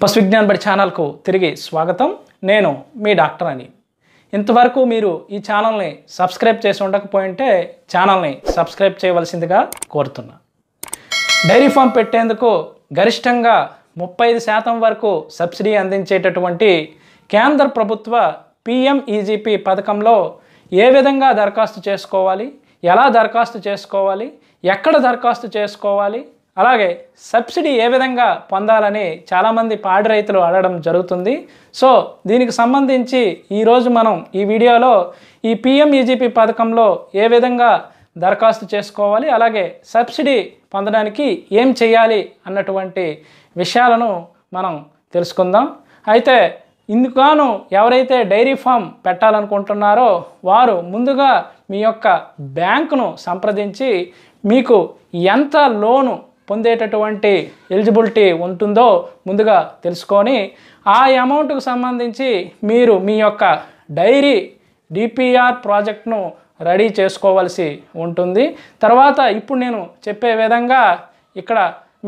పశు విజ్ఞాన్ బడి ఛానల్కు తిరిగి స్వాగతం. నేను మీ డాక్టర్ అని. ఇంతవరకు మీరు ఈ ఛానల్ని సబ్స్క్రైబ్ చేసి ఉండకపోయింటే ఛానల్ని సబ్స్క్రైబ్ చేయవలసిందిగా కోరుతున్నా. డైరీ ఫామ్ పెట్టేందుకు గరిష్టంగా 35% వరకు సబ్సిడీ అందించేటటువంటి కేంద్ర ప్రభుత్వ PMEGP పథకంలో ఏ విధంగా దరఖాస్తు చేసుకోవాలి, ఎలా దరఖాస్తు చేసుకోవాలి, ఎక్కడ దరఖాస్తు చేసుకోవాలి, అలాగే సబ్సిడీ ఏ విధంగా పొందాలని చాలామంది పాడి రైతులు అడగడం జరుగుతుంది. సో దీనికి సంబంధించి ఈరోజు మనం ఈ వీడియోలో ఈ PMEGP పథకంలో ఏ విధంగా దరఖాస్తు చేసుకోవాలి, అలాగే సబ్సిడీ పొందడానికి ఏం చేయాలి అన్నటువంటి విషయాలను మనం తెలుసుకుందాం. అయితే ఇందుకు ఎవరైతే డైరీ ఫామ్ పెట్టాలనుకుంటున్నారో వారు ముందుగా మీ యొక్క బ్యాంకును సంప్రదించి మీకు ఎంత లోను పొందేటటువంటి ఎలిజిబిలిటీ ఉంటుందో ముందుగా తెలుసుకొని ఆ అమౌంట్కు సంబంధించి మీరు మీ యొక్క డైరీ DPR ప్రాజెక్ట్ను రెడీ చేసుకోవాల్సి ఉంటుంది. తర్వాత ఇప్పుడు నేను చెప్పే విధంగా ఇక్కడ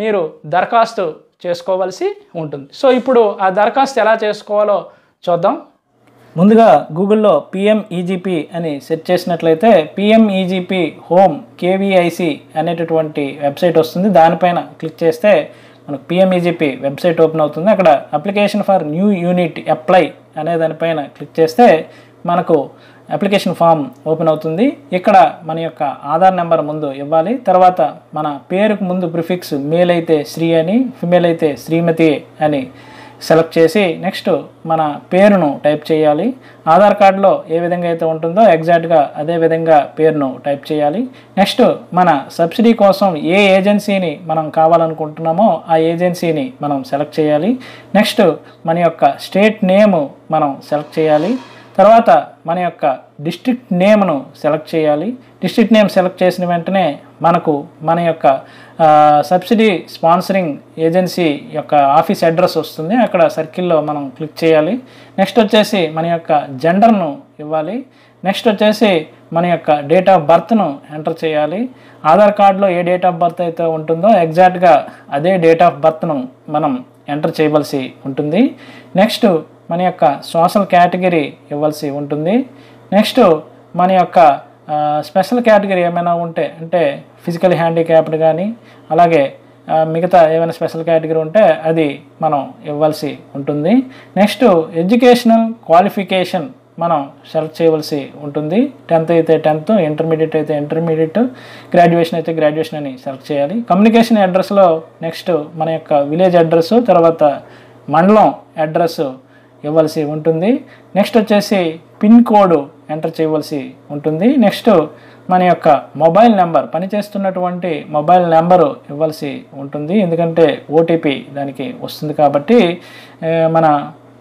మీరు దరఖాస్తు చేసుకోవాల్సి ఉంటుంది. సో ఇప్పుడు ఆ దరఖాస్తు ఎలా చేసుకోవాలో చూద్దాం. ముందుగా గూగుల్లో PMEGP అని సెర్చ్ చేసినట్లయితే PMEGP హోమ్ KVIC అనేటటువంటి వెబ్సైట్ వస్తుంది. దానిపైన క్లిక్ చేస్తే మనకు PMEGP వెబ్సైట్ ఓపెన్ అవుతుంది. అక్కడ application for new unit apply అనే దానిపైన క్లిక్ చేస్తే మనకు అప్లికేషన్ ఫామ్ ఓపెన్ అవుతుంది. ఇక్కడ మన యొక్క ఆధార్ నెంబర్ ముందు ఇవ్వాలి. తర్వాత మన పేరుకు ముందు ప్రిఫిక్స్ మేల్ అయితే శ్రీ అని, ఫిమేల్ అయితే శ్రీమతి అని సెలెక్ట్ చేసి నెక్స్ట్ మన పేరును టైప్ చేయాలి. ఆధార్ కార్డులో ఏ విధంగా అయితే ఉంటుందో ఎగ్జాక్ట్గా అదే విధంగా పేరును టైప్ చేయాలి. నెక్స్ట్ మన సబ్సిడీ కోసం ఏ ఏజెన్సీని మనం కావాలనుకుంటున్నామో ఆ ఏజెన్సీని మనం సెలెక్ట్ చేయాలి. నెక్స్ట్ మన యొక్క స్టేట్ నేము మనం సెలెక్ట్ చేయాలి. తర్వాత మన యొక్క డిస్ట్రిక్ట్ నేమ్ను సెలెక్ట్ చేయాలి. డిస్ట్రిక్ట్ నేమ్ సెలెక్ట్ చేసిన వెంటనే మనకు మన యొక్క సబ్సిడీ స్పాన్సరింగ్ ఏజెన్సీ యొక్క ఆఫీస్ అడ్రస్ వస్తుంది. అక్కడ సర్కిల్లో మనం క్లిక్ చేయాలి. నెక్స్ట్ వచ్చేసి మన యొక్క జెండర్ను ఇవ్వాలి. నెక్స్ట్ వచ్చేసి మన యొక్క డేట్ ఆఫ్ బర్త్ను ఎంటర్ చేయాలి. ఆధార్ కార్డులో ఏ డేట్ ఆఫ్ బర్త్ అయితే ఉంటుందో ఎగ్జాక్ట్గా అదే డేట్ ఆఫ్ బర్త్ను మనం ఎంటర్ చేయవలసి ఉంటుంది. నెక్స్ట్ మన యొక్క సోషల్ కేటగిరీ ఇవ్వాల్సి ఉంటుంది. నెక్స్ట్ మన యొక్క స్పెషల్ కేటగిరీ ఏమైనా ఉంటే అంటే ఫిజికల్ హ్యాండిక్యాప్డ్ కానీ అలాగే మిగతా ఏమైనా స్పెషల్ కేటగిరీ ఉంటే అది మనం ఇవ్వాల్సి ఉంటుంది. నెక్స్ట్ ఎడ్యుకేషనల్ క్వాలిఫికేషన్ మనం సెలెక్ట్ చేయవలసి ఉంటుంది. 10th అయితే 10th, ఇంటర్మీడియట్ అయితే ఇంటర్మీడియట్, గ్రాడ్యుయేషన్ అయితే గ్రాడ్యుయేషన్ అని సెలెక్ట్ చేయాలి. కమ్యూనికేషన్ అడ్రస్లో నెక్స్ట్ మన యొక్క విలేజ్ అడ్రస్, తర్వాత మండలం అడ్రస్ ఇవ్వాల్సి ఉంటుంది. నెక్స్ట్ వచ్చేసి పిన్ కోడ్ ఎంటర్ చేయవలసి ఉంటుంది. నెక్స్ట్ మన యొక్క మొబైల్ నెంబర్, పనిచేస్తున్నటువంటి మొబైల్ నెంబరు ఇవ్వాల్సి ఉంటుంది. ఎందుకంటే OTP దానికి వస్తుంది కాబట్టి మన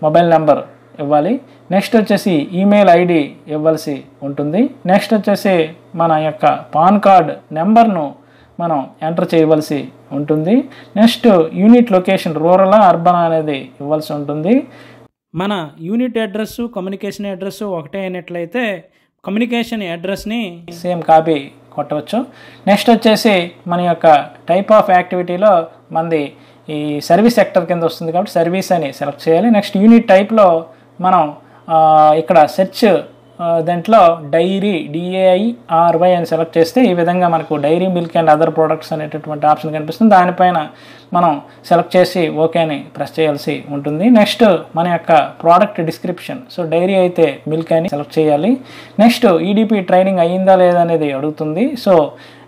మొబైల్ నెంబర్ ఇవ్వాలి. నెక్స్ట్ వచ్చేసి ఈమెయిల్ ID ఇవ్వాల్సి ఉంటుంది. నెక్స్ట్ వచ్చేసి మన యొక్క పాన్ కార్డ్ నెంబర్ను మనం ఎంటర్ చేయవలసి ఉంటుంది. Next unit location rural urban అనేది ఇవ్వాల్సి ఉంటుంది. మన యూనిట్ అడ్రస్ కమ్యూనికేషన్ అడ్రస్ ఒకటే అయినట్లయితే కమ్యూనికేషన్ అడ్రస్ని సేమ్ కాపీ కొట్టవచ్చు. నెక్స్ట్ వచ్చేసి మన యొక్క టైప్ ఆఫ్ యాక్టివిటీలో మనది ఈ సర్వీస్ సెక్టర్ కింద వస్తుంది కాబట్టి సర్వీస్ అని సెలెక్ట్ చేయాలి. నెక్స్ట్ యూనిట్ టైప్లో మనం ఇక్కడ సెర్చ్ దాంట్లో డైరీ DAIRY అని సెలెక్ట్ చేస్తే ఈ విధంగా మనకు dairy milk and other products అనేటటువంటి ఆప్షన్ కనిపిస్తుంది. దానిపైన మనం సెలెక్ట్ చేసి ఓకే అని ప్రెస్ చేయాల్సి ఉంటుంది. నెక్స్ట్ మన యొక్క ప్రోడక్ట్ డిస్క్రిప్షన్, సో డైరీ అయితే మిల్క్ అని సెలెక్ట్ చేయాలి. నెక్స్ట్ EDP ట్రైనింగ్ అయ్యిందా లేదా అనేది అడుగుతుంది. So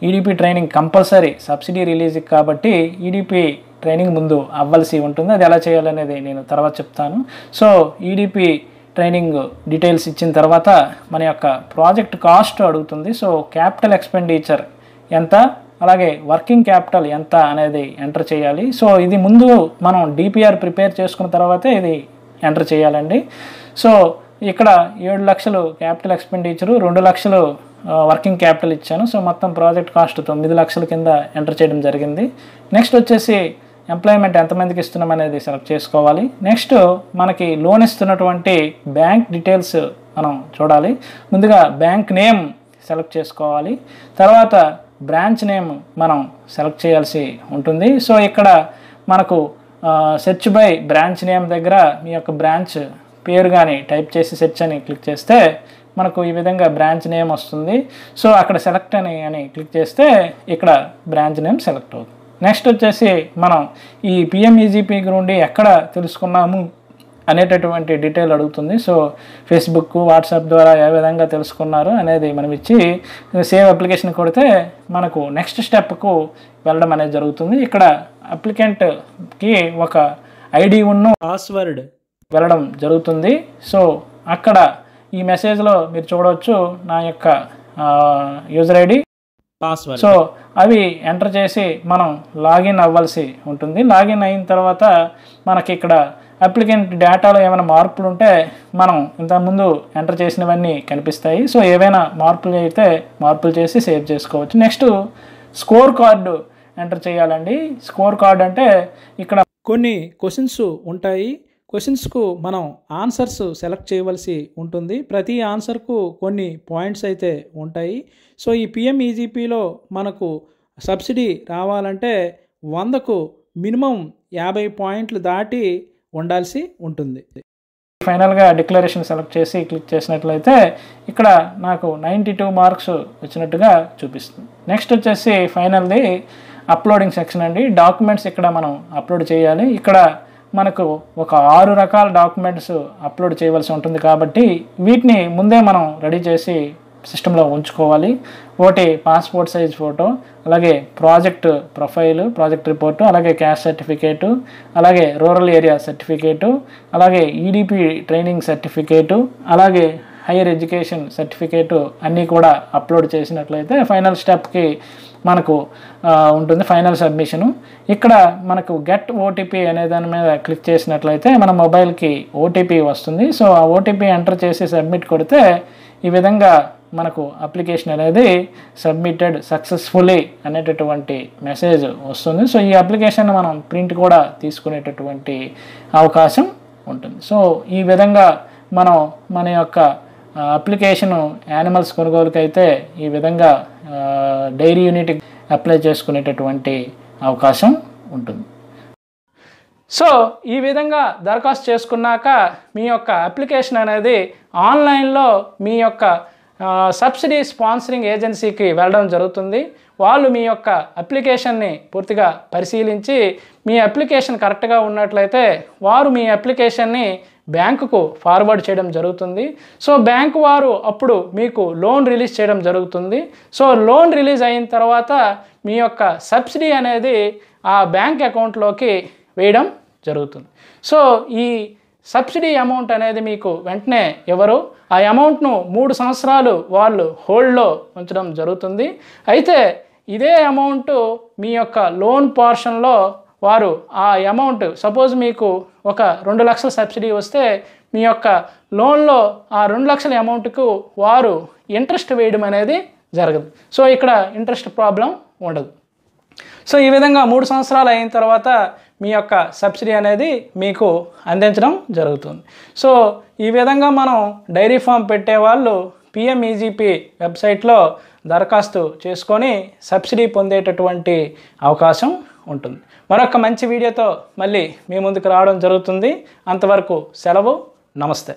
EDP training compulsory subsidy release కాబట్టి EDP ట్రైనింగ్ ముందు అవ్వాల్సి ఉంటుంది. అది ఎలా చేయాలనేది నేను తర్వాత చెప్తాను. సో EDP ట్రైనింగ్ డీటెయిల్స్ ఇచ్చిన తర్వాత మన యొక్క ప్రాజెక్ట్ కాస్ట్ అడుగుతుంది. సో క్యాపిటల్ ఎక్స్పెండిచర్ ఎంత, అలాగే వర్కింగ్ క్యాపిటల్ ఎంత అనేది ఎంటర్ చేయాలి. సో ఇది ముందు మనం DPR ప్రిపేర్ చేసుకున్న తర్వాతే ఇది ఎంటర్ చేయాలండి. సో ఇక్కడ 7 లక్షలు క్యాపిటల్ ఎక్స్పెండిచరు, 2 లక్షలు వర్కింగ్ క్యాపిటల్ ఇచ్చాను. సో మొత్తం ప్రాజెక్ట్ కాస్ట్ 9 లక్షల కింద ఎంటర్ చేయడం జరిగింది. నెక్స్ట్ వచ్చేసి ఎంప్లాయ్మెంట్ ఎంతమందికి ఇస్తున్నాం అనేది సెలెక్ట్ చేసుకోవాలి. నెక్స్ట్ మనకి లోన్ ఇస్తున్నటువంటి బ్యాంక్ డీటెయిల్స్ మనం చూడాలి. ముందుగా బ్యాంక్ నేమ్ సెలెక్ట్ చేసుకోవాలి. తర్వాత బ్రాంచ్ నేమ్ మనం సెలెక్ట్ చేయాల్సి ఉంటుంది. సో ఇక్కడ మనకు సెర్చ్ బై బ్రాంచ్ నేమ్ దగ్గర మీ యొక్క బ్రాంచ్ పేరు కానీ టైప్ చేసి సెర్చ్ అని క్లిక్ చేస్తే మనకు ఈ విధంగా బ్రాంచ్ నేమ్ వస్తుంది. సో అక్కడ సెలెక్ట్ అని క్లిక్ చేస్తే ఇక్కడ బ్రాంచ్ నేమ్ సెలెక్ట్ అవుతుంది. నెక్స్ట్ వచ్చేసి మనం ఈ పిఎంఈజీపీ నుండి ఎక్కడ తెలుసుకున్నాము అనేటటువంటి డీటెయిల్ అడుగుతుంది. సో ఫేస్బుక్, వాట్సాప్ ద్వారా ఏ విధంగా తెలుసుకున్నారు అనేది మనం ఇచ్చి సేవ్ అప్లికేషన్ కొడితే మనకు నెక్స్ట్ స్టెప్కు వెళ్ళడం అనేది జరుగుతుంది. ఇక్కడ అప్లికెంట్కి ఒక ఐడి ఉన్న పాస్వర్డ్ వెళ్ళడం జరుగుతుంది. సో అక్కడ ఈ మెసేజ్లో మీరు చూడవచ్చు నా యొక్క యూజర్ ఐడి, పాస్వర్డ్. సో అవి ఎంటర్ చేసి మనం లాగిన్ అవ్వాల్సి ఉంటుంది. లాగిన్ అయిన తర్వాత మనకి ఇక్కడ అప్లికెంట్ డేటాలో ఏమైనా మార్పులు ఉంటే మనం ఇంతకుముందు ఎంటర్ చేసినవన్నీ కనిపిస్తాయి. సో ఏవైనా మార్పులు అయితే మార్పులు చేసి సేవ్ చేసుకోవచ్చు. నెక్స్ట్ స్కోర్ కార్డు ఎంటర్ చేయాలండి. స్కోర్ కార్డ్ అంటే ఇక్కడ కొన్ని క్వశ్చన్స్ ఉంటాయి. క్వశ్చన్స్కు మనం ఆన్సర్స్ సెలెక్ట్ చేయవలసి ఉంటుంది. ప్రతి ఆన్సర్కు కొన్ని పాయింట్స్ అయితే ఉంటాయి. సో ఈ పిఎంఈజీపీలో మనకు సబ్సిడీ రావాలంటే 100కు మినిమం 50 పాయింట్లు దాటి ఉండాల్సి ఉంటుంది. ఫైనల్గా డిక్లరేషన్ సెలెక్ట్ చేసి క్లిక్ చేసినట్లయితే ఇక్కడ నాకు 92 మార్క్స్ వచ్చినట్టుగా చూపిస్తుంది. నెక్స్ట్ వచ్చేసి ఫైనల్ది అప్లోడింగ్ సెక్షన్ అండి. డాక్యుమెంట్స్ ఇక్కడ మనం అప్లోడ్ చేయాలి. ఇక్కడ మనకు ఒక 6 రకాల డాక్యుమెంట్స్ అప్లోడ్ చేయవలసి ఉంటుంది కాబట్టి వీటిని ముందే మనం రెడీ చేసి సిస్టంలో ఉంచుకోవాలి. ఒకటి పాస్పోర్ట్ సైజ్ ఫోటో, అలాగే ప్రాజెక్ట్ ప్రొఫైలు, ప్రాజెక్ట్ రిపోర్టు, అలాగే క్యాస్ట్ సర్టిఫికేటు, అలాగే రూరల్ ఏరియా సర్టిఫికేటు, అలాగే ఈడిపి ట్రైనింగ్ సర్టిఫికేటు, అలాగే హైయర్ ఎడ్యుకేషన్ సర్టిఫికేటు అన్నీ కూడా అప్లోడ్ చేసినట్లయితే ఫైనల్ స్టెప్కి మనకు ఉంటుంది ఫైనల్ సబ్మిషను. ఇక్కడ మనకు గెట్ ఓటీపీ అనే దాని మీద క్లిక్ చేసినట్లయితే మన మొబైల్కి ఓటీపీ వస్తుంది. సో ఆ ఓటీపీ ఎంటర్ చేసి సబ్మిట్ కొడితే ఈ విధంగా మనకు అప్లికేషన్ అనేది సబ్మిటెడ్ సక్సెస్ఫుల్లీ అనేటటువంటి మెసేజ్ వస్తుంది. సో ఈ అప్లికేషన్ మనం ప్రింట్ కూడా తీసుకునేటటువంటి అవకాశం ఉంటుంది. సో ఈ విధంగా మనం మన యొక్క అప్లికేషను యానిమల్స్ కొనుగోలుకి అయితే ఈ విధంగా డైరీ యూనిట్ అప్లై చేసుకునేటటువంటి అవకాశం ఉంటుంది. సో ఈ విధంగా దరఖాస్తు చేసుకున్నాక మీ యొక్క అప్లికేషన్ అనేది ఆన్లైన్లో మీ యొక్క సబ్సిడీ స్పాన్సరింగ్ ఏజెన్సీకి వెళ్ళడం జరుగుతుంది. వాళ్ళు మీ యొక్క అప్లికేషన్ని పూర్తిగా పరిశీలించి మీ అప్లికేషన్ కరెక్ట్గా ఉన్నట్లయితే వారు మీ అప్లికేషన్ని బ్యాంకుకు ఫార్వర్డ్ చేయడం జరుగుతుంది. సో బ్యాంకు వారు అప్పుడు మీకు లోన్ రిలీజ్ చేయడం జరుగుతుంది. సో లోన్ రిలీజ్ అయిన తర్వాత మీ యొక్క సబ్సిడీ అనేది ఆ బ్యాంక్ అకౌంట్లోకి వేయడం జరుగుతుంది. సో ఈ సబ్సిడీ అమౌంట్ అనేది మీకు వెంటనే ఎవరు ఆ అమౌంట్ను 3 సంవత్సరాలు వాళ్ళు హోల్డ్లో ఉంచడం జరుగుతుంది. అయితే ఇదే అమౌంట్ మీ యొక్క లోన్ పోర్షన్లో వారు ఆ అమౌంట్ సపోజ్ మీకు ఒక 2 లక్షల సబ్సిడీ వస్తే మీ యొక్క లోన్లో ఆ 2 లక్షల అమౌంట్కు వారు ఇంట్రెస్ట్ వేయడం అనేది జరగదు. సో ఇక్కడ ఇంట్రెస్ట్ ప్రాబ్లం ఉండదు. సో ఈ విధంగా 3 సంవత్సరాలు అయిన తర్వాత మీ యొక్క సబ్సిడీ అనేది మీకు అందించడం జరుగుతుంది. సో ఈ విధంగా మనం డైరీ ఫామ్ పెట్టేవాళ్ళు పిఎంఈజీపీ వెబ్సైట్లో దరఖాస్తు చేసుకొని సబ్సిడీ పొందేటటువంటి అవకాశం ఉంటుంది. మరొక మంచి వీడియోతో మళ్ళీ మీ ముందుకు రావడం జరుగుతుంది. అంతవరకు సెలవు. నమస్తే.